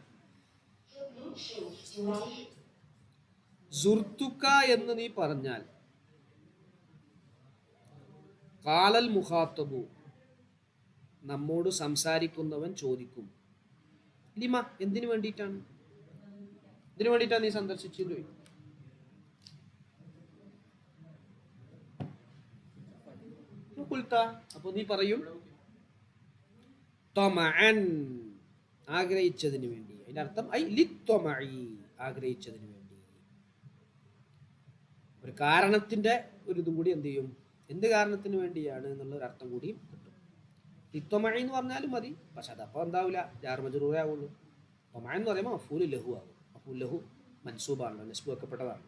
Speaker 1: സുർത്തുക എന്ന് നീ പറഞ്ഞാൽ, ഖാലൽ മുഖാത്തബു നമ്മോട് സംസാരിക്കുന്നവൻ ചോദിക്കും, ലിമ എന്തിനു വേണ്ടിയിട്ടാണ്, ഇതിനു വേണ്ടിയിട്ടാണ് നീ സന്ദർശിച്ചത്? അപ്പൊ നീ പറയും ത്വമഅൻ ആഗ്രഹിച്ചതിന് വേണ്ടി. അതിന്റെ അർത്ഥം ഐ ലിത്വമഇ ആഗ്രഹിച്ചതിന് വേണ്ടി. ഒരു കാരണത്തിന്റെ ഒരു ഇതും കൂടി എന്ത് ചെയ്യും, എന്ത് കാരണത്തിന് വേണ്ടിയാണ് എന്നുള്ള ഒരു അർത്ഥം കൂടിയും കിട്ടും. ലിത്വമഇ എന്ന് പറഞ്ഞാലും മതി, പക്ഷെ അതപ്പോൾ എന്താവില്ല, ജാർ മജ്റൂറേ ആവുള്ളൂ. ത്വമഅൻ എന്ന് പറയുമ്പോൾ മഫൂൽ ലഹു ആകും. മഫൂൽ ലഹു മൻസൂബാണല്ലോ, നസ്ബ് വെക്കപ്പെട്ടതാണ്.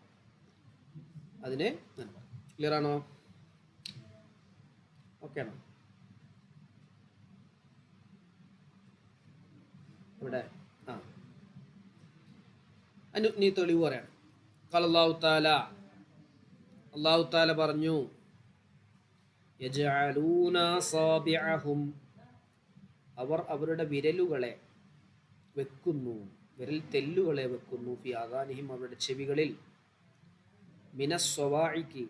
Speaker 1: അതിനെ ക്ലിയർ ആണോ? ഓക്കെ ആണോ? ഇവിടെ നീ തെളിവ് പറയാണ്. ഖാലല്ലാഹു തആല അല്ലാഹു തആല പറഞ്ഞു, യജഅലൂന അസാബിഅഹും അവർ അവരുടെ വിരലുകളെ വെക്കുന്നു, വിരൽ തെല്ലുകളെ വെക്കുന്നു, ഫി ആദാനിഹിം അവരുടെ ചെവികളിൽ, മിനസ്സവാഇകി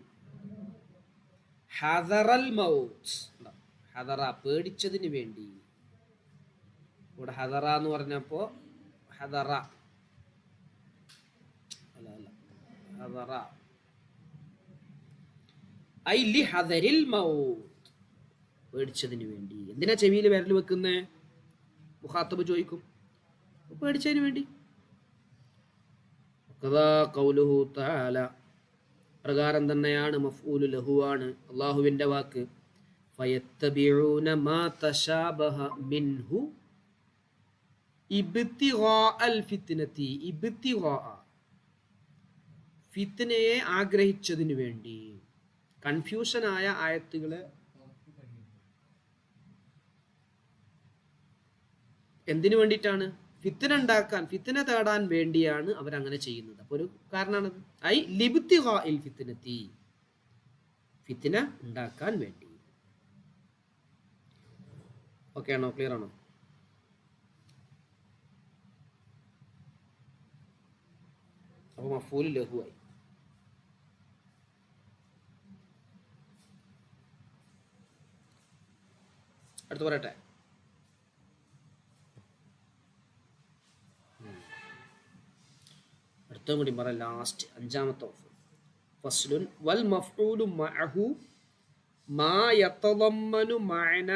Speaker 1: ഹദറൽ മൗത്ത് ഹദറ പേടിച്ചതിന് വേണ്ടി. ഇവിടെ ഹദറ എന്ന് പറഞ്ഞപ്പോൾ ഹദറ അല്ല ഹദറ ഐ ലി ഹദരിൽ മൗത്ത് പേടിച്ചതിന് വേണ്ടി. എന്തിനാ ചെവിയിൽ വിരൽ വെക്കുന്നേ? മുഖാത്തബ് ചോദിക്കും, പേടിച്ചതിന് വേണ്ടി. ഖൗലുഹു തആല പ്രകാരം തന്നെയാണ് മഫ്ഊലു ലഹു ആണ് അല്ലാഹുവിൻ്റെ വാക്ക്. ഫയത്തബിഊന മാ തശാബഹ മിൻഹു ഇബ്തിഗാഅൽ ഫിത്നതി ഇബ്തിഗാഅ ഫിത്നയെ ആഗ്രഹിച്ചതിന് വേണ്ടി. കൺഫ്യൂഷനായ ആയത്തുകളെ എന്തിനു വേണ്ടിയിട്ടാണ്? ഫിത്തന ഉണ്ടാക്കാൻ, ഫിത്തന തേടാൻ വേണ്ടിയാണ് അവരങ്ങനെ ചെയ്യുന്നത്. അപ്പോൾ ഒരു കാരണമാണ് ഐ ലിബ്തിഗാഇൽ ഫിത്നതി, ഫിത്തന ഉണ്ടാക്കാൻ വേണ്ടി. ഓക്കെ ആണോ? ക്ലിയർ ആണോ? അപ്പോൾ മഫ്ഊൽ ലഹുവായി. അടുത്ത് പറയട്ടെ. അടുത്തും കൂടി പറ, ലാസ്റ്റ് അഞ്ചാമത്തെ ഫസ്ലുൻ വൽ മഫ്ഊലു മഅഹു മാ യതളമ്മനു മഅന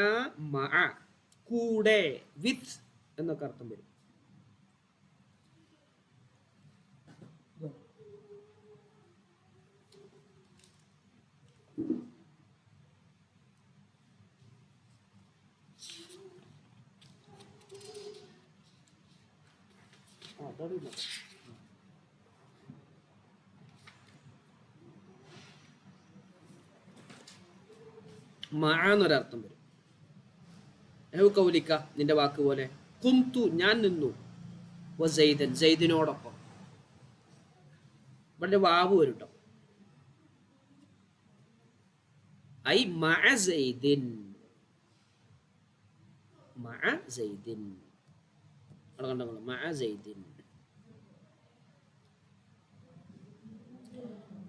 Speaker 1: മഅ, കൂടെ, വിത്ത് എന്നൊക്കെ അർത്ഥം വരും. എന്നൊരർത്ഥം വരും. കൗലിക്ക, നിന്റെ വാക്ക് പോലെ, കുംതു ഞാൻ നിന്നു, വസൈദൻ സൈദിനോടൊപ്പം. ഇവിടെ വാവ് വരും കേട്ടോ. ഐ മഅ സൈദിൻ, മഅ സൈദിൻ, കണ്ടോ മഅ സൈദിൻ.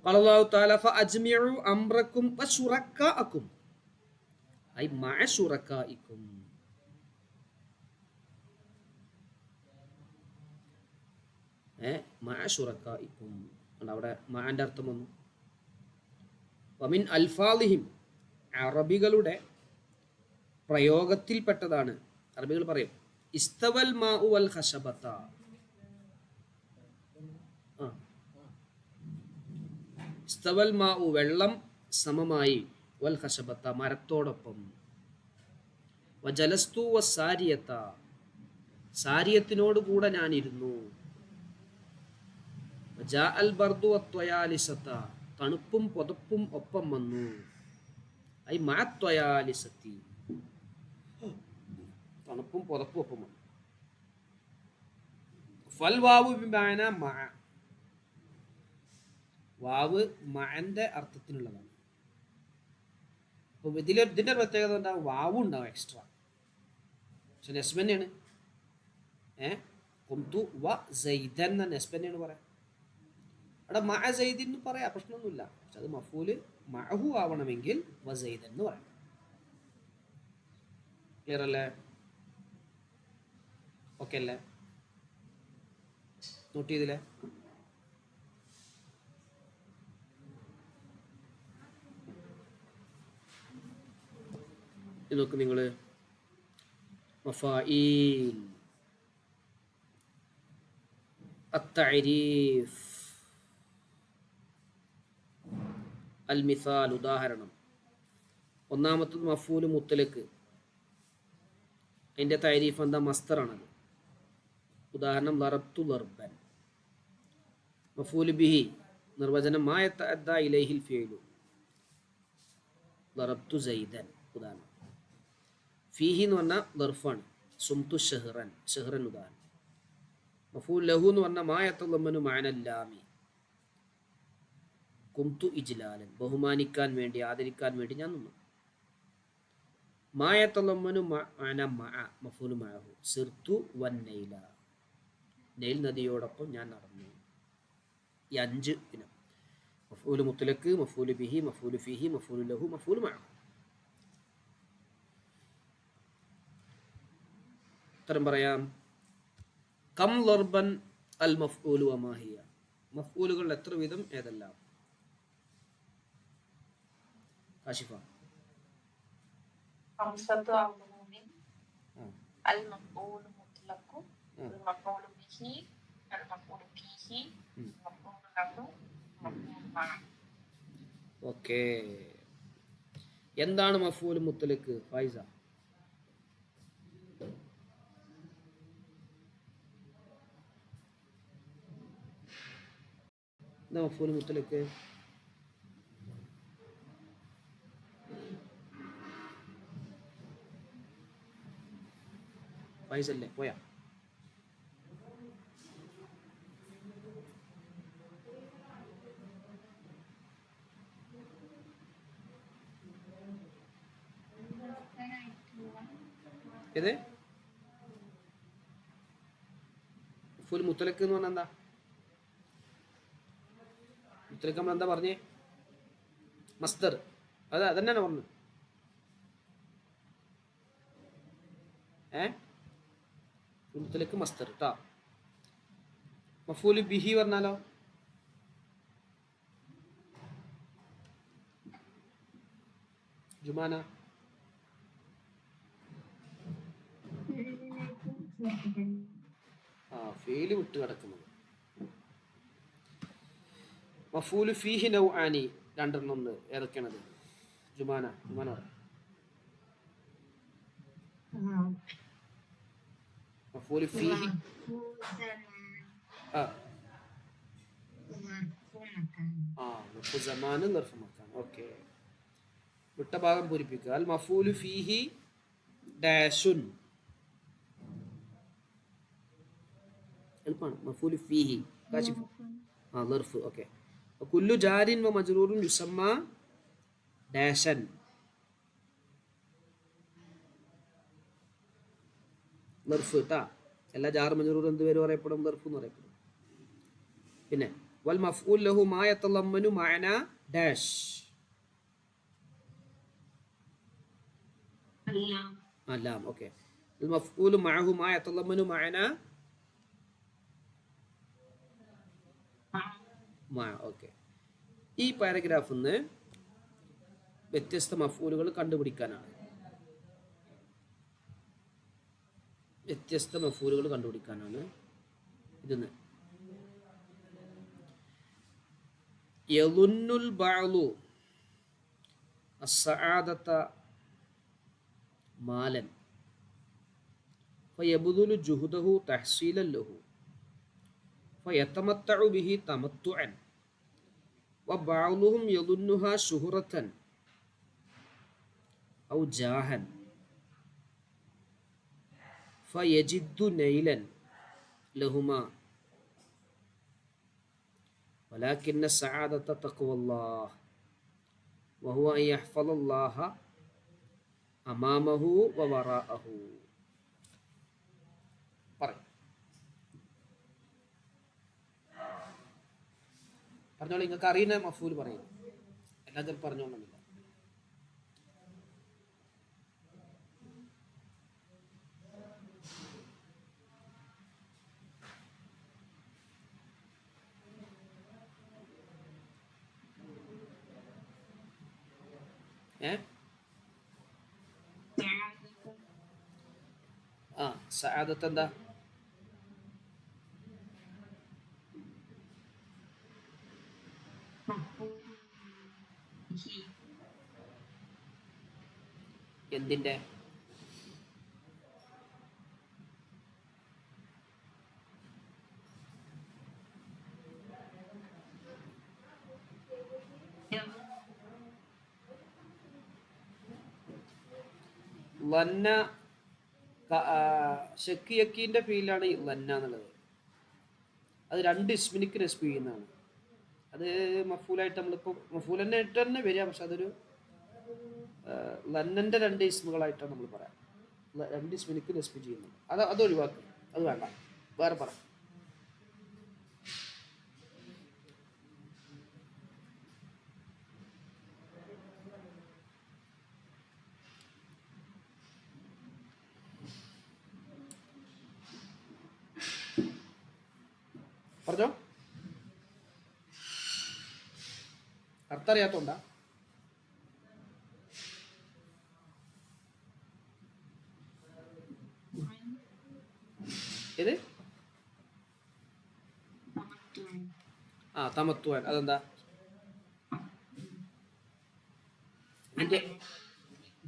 Speaker 1: قال الله تعالى فأجمعوا أمركم وشركاءكم أي مع شركائكم. മഅ ശുറക്കാഇക്കും, അവിടെ മഅന്റെ അർത്ഥം വന്നു. വമിൻ അൽഫാലിഹിം, അറബികളുടെ പ്രയോഗത്തിൽപ്പെട്ടതാണ്. അറബികൾ പറയും ഇസ്തവൽ മാഉ വൽ ഖശബത, ഇസ്തവൽ മാഉ വെള്ളം സമമായി, വൽ ഖശബത മരത്തോടൊപ്പം, വജലസ്തു വസാരിയത സാരിയത്തിനോട് കൂടെ ഞാൻ ഇരുന്നു, വജാഅൽ ബർദു വത്വയാലിസത തണുപ്പും പുതപ്പും ഒപ്പം വന്നു, ഐ മഅത്വയാലിസതി തണുപ്പും പുതപ്പും ഒപ്പം വന്നു. ഫൽ വാവു ബിമഅന മഅ, വാവ് മഅന്റെ അർത്ഥത്തിനുള്ളതാണ്. അപ്പോൾ ഇതിന്റെ പ്രത്യേകത ഉണ്ടാവും, വാവ് ഉണ്ടാവും എക്സ്ട്രാ, പക്ഷെ നെസ്ബ് തന്നെയാണ്. കുംതു വ സൈദൻ എന്ന നെസ്ബ് തന്നെയാണ് പറയാം. അവിടെ മഅ സൈദിൻ എന്ന് പറയാം, പ്രശ്നമൊന്നുമില്ല. പക്ഷെ അത് മഫൂല് മഅഹു ആവണമെങ്കിൽ വ സൈദൻ എന്ന് പറയാം. ക്ലിയർ അല്ലേ? ഓക്കെ അല്ലേ? നോട്ട് ചെയ്തില്ലേ? നോക്ക് നിങ്ങൾ, മഫാഈൽ, അത്തഅരീഫ്, അൽ മിസാൽ ഉദാഹരണം. ഒന്നാമത്തത് മഫൂല് മുത്തലക്ക്, അതിൻ്റെ തഅരീഫ് എന്താ? മസ്തറാണത്. ഉദാഹരണം ലറബ്തു ലർബൻ. മഫൂല് ബിഹി നിർവചനം മാ യതഅദ്ദാ ഇലൈഹിൽ ഫിഅലു, ലറബ്തു സൈദൻ. ഉദാഹരണം ഫീഹി എന്ന് പറഞ്ഞാൽ ലർഫാണ്, സുംതു ഷഹ്റൻ, ഷഹ്റൻ ഉദാഹരണം. മഫൂൽ ലഹു എന്ന് പറഞ്ഞാൽ മാ യതളമ്മനു മഅനൽ ലാമി, കുംതു ഇജ്ലാലൻ ബഹുമാനിക്കാൻ വേണ്ടി, ആദരിക്കാൻ വേണ്ടി ഞാൻ നിന്നു. മാ യതളമ്മനു മഅന മഅ മഫൂലു മഅഹു, സിർതു വൻ നൈല നൈൽ നദിയോടൊപ്പം ഞാൻ നടന്നു. ഈ 5 ഇനം: മഫൂല് മുത്ലക്ക്, മഫൂല് ബിഹി, മഫൂല് ഫീഹി, മഫൂലു ലഹു, മഫൂലു മഅഹു. ഉത്തരം പറയാം. കം ലർബൻ അൽ മഫ്ഊലു വമാ ഹിയ, മഫ്ഊലുകൾ എത്ര വിധം, ഏതെല്ലാം? കാശിഫ.
Speaker 2: ഖംസത്തു അംറൂമിൻ അൽ മഫ്ഊലു മുത്ലഖു അൽ മഫ്ഊലു ബിഹി അൽ മഫ്ഊലു ഫീഹി മഫ്ഊലു ലഹു മഫ്ഊലു മഅ.
Speaker 1: ഓക്കേ, എന്താണ് മഫ്ഊലു മുത്ലഖ്? ഫൈസ. എന്താ മഫ്ഊലു മുത്ലഖ്? ഫൈസല്ലേ പോയാ? ഏത് മഫൂൽ മുത്തലക്ക് എന്ന് പറഞ്ഞാൽ എന്താ? മുത്തലക്ക് നമ്മൾ എന്താ പറഞ്ഞേ? മസ്ദർ. അതന്നെയാണ് പറഞ്ഞു. മുത്തലക്ക് മസ്ദർ കേട്ടോ. മഫൂൽ ബിഹി പറഞ്ഞാലോ? ജുമാന ഫീല് വിട്ട് കിടക്കുന്നത്. മഫൂല് ഫീഹി നൗആനി രണ്ടെണ്ണം ഉണ്ട്. ഏതൊക്കെയാണത്? ജുമാന മഫൂല് ഫീഹി സമാന് ദർഫ് മക്കാൻ. ഓക്കെ, വിട്ട ഭാഗം പൂരിപ്പിക്കുക. അൽ മഫൂലു ഫീഹി ഡാഷുൻ. എളുപ്പമാണ്. മഫൂലു ഫീഹി കാശിഫ് ദർഫ്. ഓക്കെ. കുല്ലു ജാരിൻ വ മജ്റൂറുൻ യുസമ്മ ഡാഷൻ. ദർഫ് ട്ടാ. എല്ലാ ജാർ മജ്റൂർ എന്ത് പേര് പറയപ്പെടും? ദർഫ് എന്ന് പറയപ്പെടും. പിന്നെ വൽ മഫ്ഊൽ ലഹു മാ യതളമ്മനു മഅന ഡാഷ്. അല്ലാം. ഓക്കെ. അൽ മഫ്ഊൽ മഅഹു മാ യതളമ്മനു മഅന ഓക്കെ. ഈ പാരഗ്രാഫിൽ നിന്ന് വ്യത്യസ്ത മഫ്ഊലുകൾ കണ്ടുപിടിക്കാനാണ്. ഇതിന്ന് യളുന്നുൽ ബഅ്ലു അസ്സആദത മാലൻ ഫയബ്ദുലു ജുഹ്ദഹു തഹ്സീലൻ ലഹു ഫയതമത്തഉ ബിഹി തമത്തുഅൻ വബഅ്ലുഹും യളുന്നുഹാ ശുഹ്റതൻ ഔ ജാഹൻ ഫയജിദ്ദു നൈലൻ ലഹുമാ വലാകിന്ന സഅദത തഖ്വല്ലാഹ് വഹുവ അൻ യഹ്ഫളല്ലാഹ അമാമഹു വവറാഅഹു. പറഞ്ഞോളൂ. നിങ്ങൾക്ക് അറിയുന്ന മഫൂൽ പറയും. എല്ലാം ചിലപ്പോൾ പറഞ്ഞോളണമെന്നില്ല. സഅദത്ത് എന്താ? എന്തിന്റെ? ലന്ന ഷക്കിയക്കീൻ്റെ ഫീലാണ് ലന്ന എന്നുള്ളത്. അത് രണ്ട് ഇസ്മിനിക്ക് നസ്ബ് ചെയ്യുന്നതാണ്. അത് മഫൂലായിട്ട് നമ്മളിപ്പോൾ മഫൂൽ തന്നെ ആയിട്ട് തന്നെ വരിക. പക്ഷെ അതൊരു ലന്നൻ്റെ രണ്ട് ഇസ്മുകളായിട്ടാണ് നമ്മൾ പറയാം. രണ്ട് ഇസ്മിനിക്ക് നസ്ബ് ചെയ്യുന്നത്. അത് ഒഴിവാക്കുക. അത് വേണ്ട, വേറെ പറ. പറഞ്ഞോ. അർത്ഥം അറിയാത്തോണ്ടാ? ഏത്? തമത്തുവാൻ. അതെന്താ?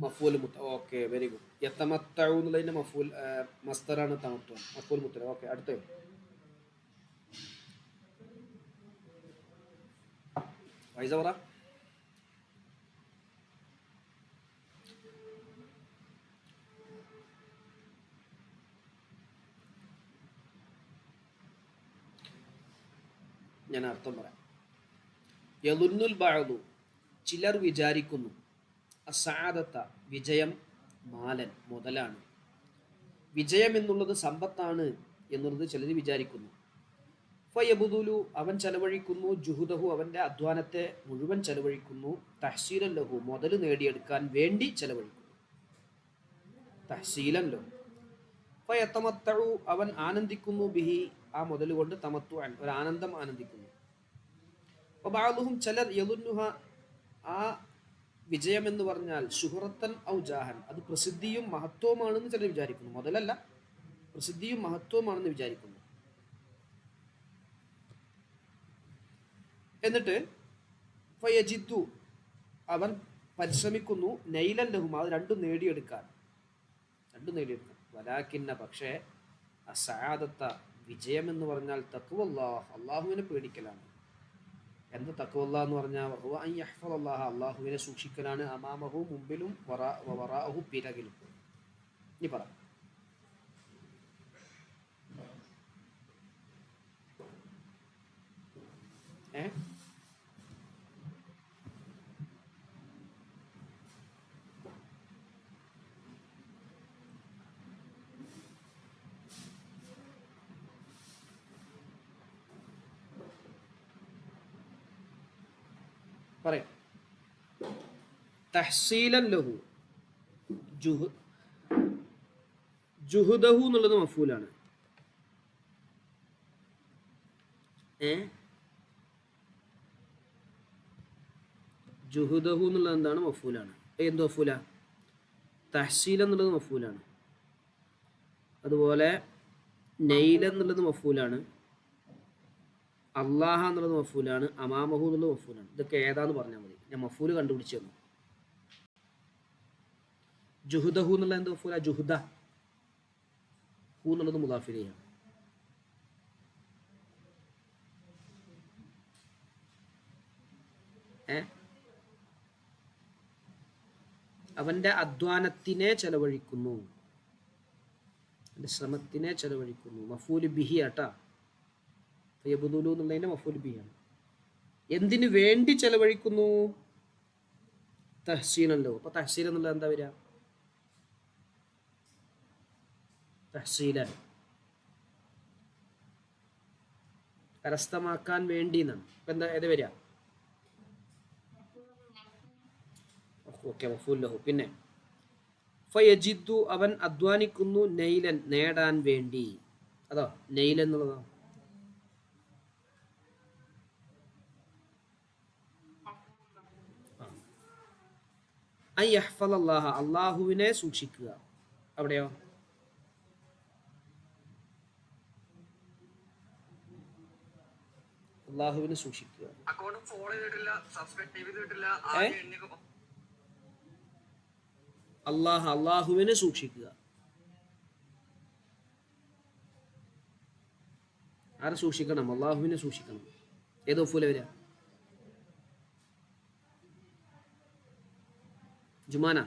Speaker 1: മഫൂൽ മുത്ത. Okay, very good. യതമത്തഉ എന്നുള്ളതിന്റെ മഫൂൽ മസ്ദറാണ് തമത്തുവാൻ. മഫൂൽ മുത്തല. ഓക്കെ, അടുത്ത പൈസ പറ. ഞാൻ അർത്ഥം പറയാം. യളുന്നുൽ ബഅ്ദു ചിലർ വിചാരിക്കുന്നു, അസ്സഅദത വിജയം, മാലൻ മുതലാണ്, വിജയം എന്നുള്ളത് സമ്പത്താണ് എന്നുള്ളത് ചിലർ വിചാരിക്കുന്നു. ഫയബുദുലു അവൻ ചെലവഴിക്കുന്നു, ജുഹുദഹു അവൻ്റെ അധ്വാനത്തെ മുഴുവൻ ചെലവഴിക്കുന്നു, തഹ്സീലൻ ലഹു മുതൽ നേടിയെടുക്കാൻ വേണ്ടി ചെലവഴിക്കുന്നു, തഹ്സീലൻ ലഹു. ഫയതമത്തഉ അവൻ ആനന്ദിക്കുന്നു, ബിഹി ആ മുതൽ കൊണ്ട്, തമത്തുഅൻ ഒരു ആനന്ദം ആനന്ദിക്കുന്നു. വബഅദുഹും ചിലർ യളുന്നുഹ ആ വിജയം എന്ന് പറഞ്ഞാൽ ശുഹറത്തൻ ഔ ജാഹൻ അത് പ്രസിദ്ധിയും മഹത്വമാണെന്ന് ചിലർ വിചാരിക്കുന്നു. മുതലല്ല, പ്രസിദ്ധിയും മഹത്വമാണെന്ന് വിചാരിക്കുന്നു. എന്നിട്ട് ഫയജിദ്ദു അവൻ പരിശ്രമിക്കുന്നു, നൈലൻ ലഹും അത് രണ്ടും നേടിയെടുക്കാൻ. വലാകിന്ന പക്ഷേ അസഅദത്ത വിജയം എന്ന് പറഞ്ഞാൽ തഖ്വല്ലാഹ് അല്ലാഹുവിനെ പേടിക്കലാണ്. എന്താ തഖ്വല്ലാഹ് എന്ന് പറഞ്ഞാൽ വഹുവ അൻ യഹ്ഫളല്ലാഹ അല്ലാഹുവിനെ സൂക്ഷിക്കലാണ്, അമാമഹു മുമ്പിലും വറാഅഹു പിറകിലും. നീ പറ. പറയാം. തഹ്സീലൻ ലഹു ജുഹുദഹു എന്നുള്ളത് മഫൂലാണ്. ജുഹുദഹു എന്നുള്ളത് എന്താണ്? മഫൂലാണ്. എന്ത് മഫൂല? തഹ്സീൽ എന്നുള്ളത് മഫൂലാണ്. അതുപോലെ നൈൽ എന്നുള്ളത് മഫൂലാണ്, അള്ളാഹ എന്നുള്ളത് മഫൂലാണ്, അമാമഹു എന്നുള്ളത് മഫൂലാണ്. ഇതൊക്കെ ഏതാന്ന് പറഞ്ഞാൽ മതി, ഞാൻ മഫൂല് കണ്ടുപിടിച്ചു തന്നു. ജുഹുദഹു എന്നുള്ള എന്ത് മഫൂല? ജുഹുദ. ഹു എന്നുള്ളത് മുദാഫിലെയാണ്. അവന്റെ അധ്വാനത്തിനെ ചെലവഴിക്കുന്നു, അവന്റെ ശ്രമത്തിനെ ചെലവഴിക്കുന്നു. മഫൂല് ബിഹി ആട്ടാ, ഫയബുദുലു എന്നുള്ളതിന്റെ മഫൂൽ ബിയാണ്. എന്തിനു വേണ്ടി ചെലവഴിക്കുന്നു? തഹ്സീലല്ലോ. അപ്പൊ തഹ്സീൽ എന്നുള്ളത് എന്താ വരിക? തഹ്സീലൻ കരസ്ഥമാക്കാൻ വേണ്ടി എന്നാണ്. അപ്പൊ എന്താ ഏത് വരിക? ഓക്കെ, മഫൂൽ ലഹു. പിന്നെ ഫയജിദ്ദു അവൻ അധ്വാനിക്കുന്നു, നൈലൻ നേടാൻ വേണ്ടി. അതോ നൈൽ എന്നുള്ളതോ? അൻ യഹ്ഫളല്ലാഹ അല്ലാഹുവിനെ സൂക്ഷിക്കുക. അവിടെയോ? അല്ലാഹുവിനെ സൂക്ഷിക്കുക. അല്ലാഹുവിനെ സൂക്ഷിക്കുക. ആരെ സൂക്ഷിക്കണം? അല്ലാഹുവിനെ സൂക്ഷിക്കണം. ഏതോ ഫൂല വരിക? ജുമാന.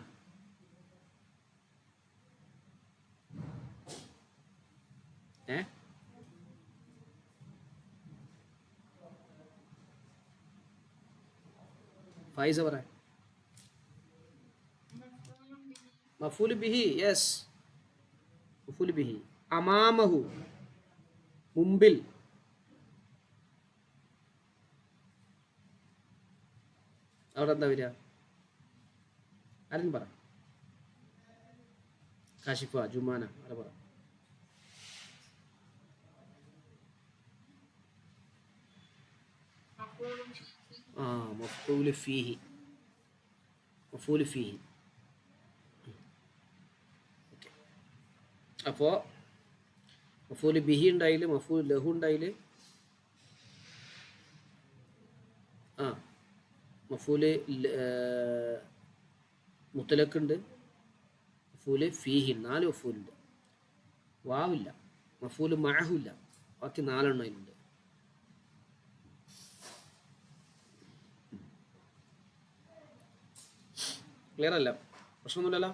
Speaker 1: ഫൈസ പറ. മഫൂൽ ബിഹി. യെസ്, മഫൂൽ ബിഹി. അമാമഹു മുമ്പിൽ. അവിടെ എന്താ വരിക? ആരും പറ. കാശിഫ, ജുമാന, അവിടെ പറ. മഫൂൽ ഫീഹി. മഫൂൽ ഫീഹി. അപ്പോൾ മഫൂൽ ബിഹി ഉണ്ടായില്, മഫൂൽ ലഹു ഉണ്ടായില്, മഫൂല് മുത്തലക്ക് ഉണ്ട്, മഫൂല് ഫീഹി, 4 മഫൂലുണ്ട്. വാവില്ല, മഫൂല് മഅഹുല്ല, ബാക്കി 4 അതിലുണ്ട്. ക്ലിയർ അല്ല? പ്രശ്നമൊന്നുമില്ലല്ലോ.